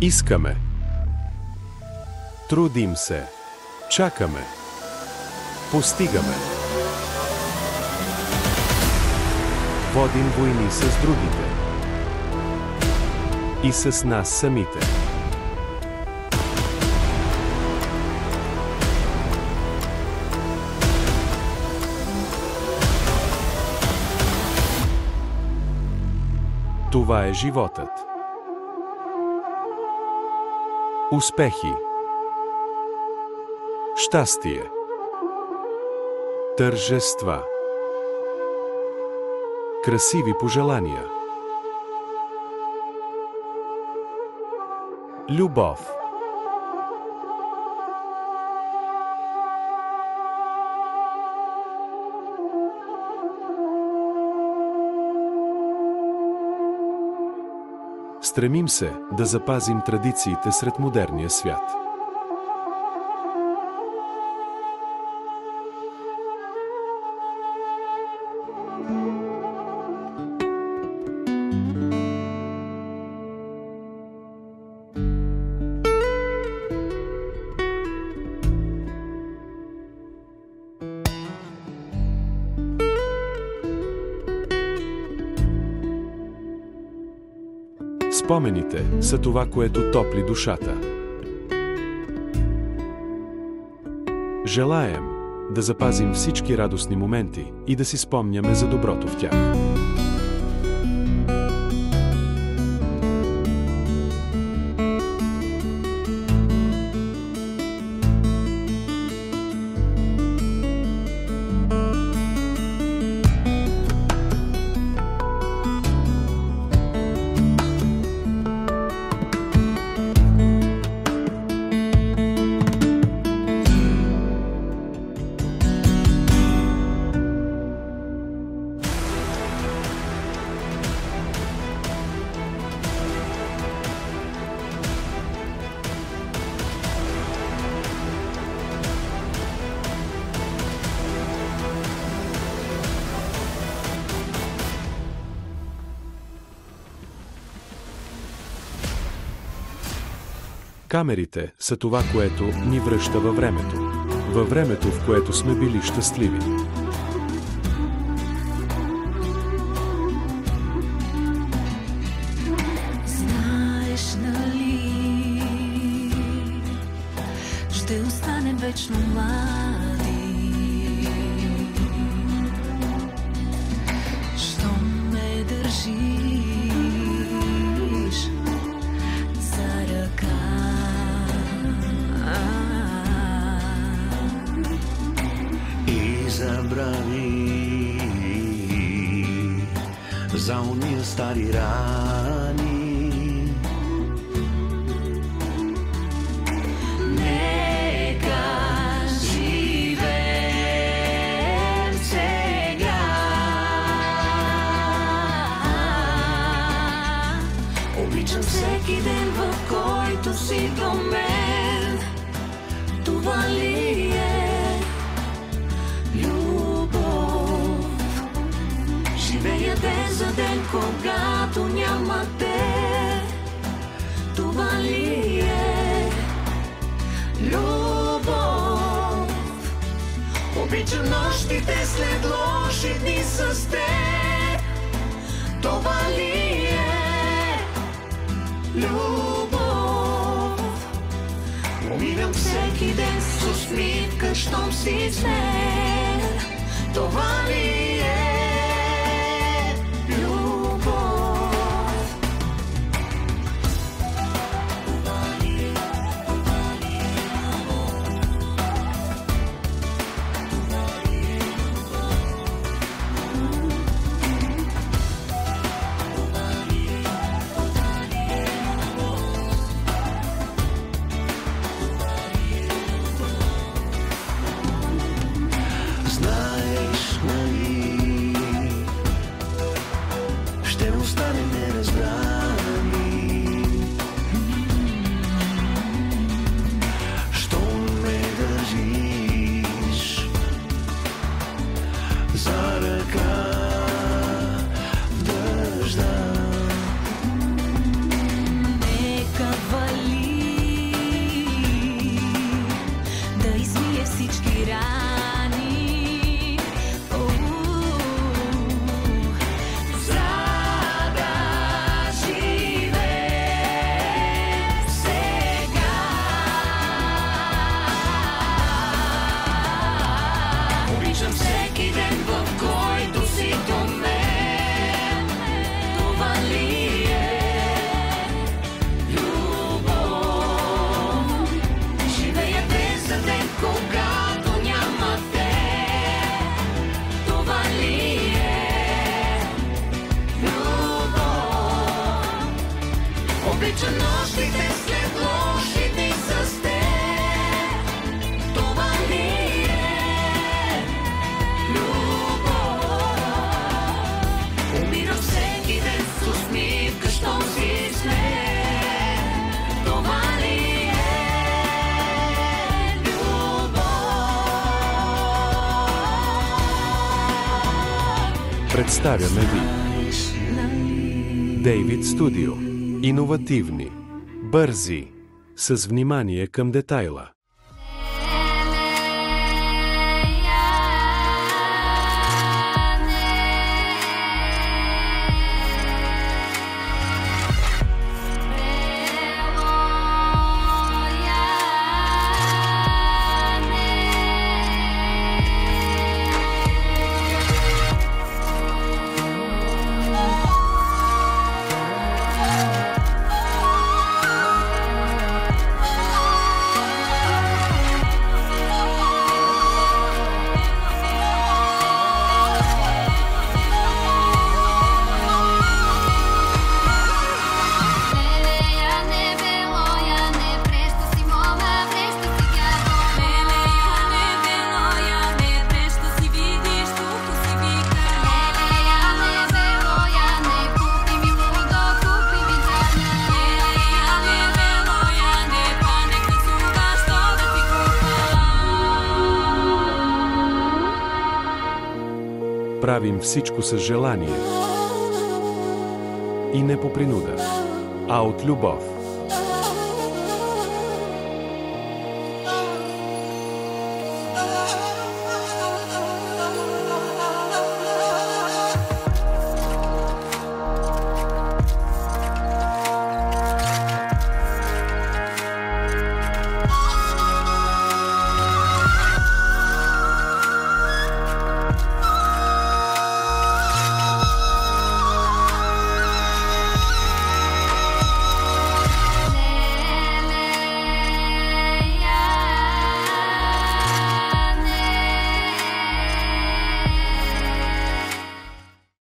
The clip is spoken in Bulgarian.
Искаме. Трудим се. Чакаме. Постигаме. Водим войни с другите. И с нас самите. Това е животът. Успехи. Щастие. Тържества. Красиви пожелания. Любов. Стремим се да запазим традициите сред модерния свят. Спомените са това, което топли душата. Желаем да запазим всички радостни моменти и да си спомняме за доброто в тях. Камерите са това, което ни връща във времето, в което сме били щастливи. Знаеш, нали, ще останем вечно млади, щом ме държиш за ръка. Забрави за уния стари рани. Нека живеем сега. Обичам всеки ден, в който си до мен. Това ли е любов? Живея ден за ден, когато няма те. Това ли е любов? Обичам нощите след лоши дни с теб. Това ли е любов? Умивам всеки ден с усмивка, щом си с мен. Това ли е любов? Знаеш, нали, ще остане неразбрани. Щом ме държиш за ръка в дъжда. Нека вали Обича нощите след лоши дни с теб. Това ли е любов? Умирам всеки ден с усмивка, щом си с мен. Това ли е любов? Представяме ви Дейвид Студио. Иновативни, бързи, с внимание към детайла. Правим всичко с желание и не по принуда, а от любов.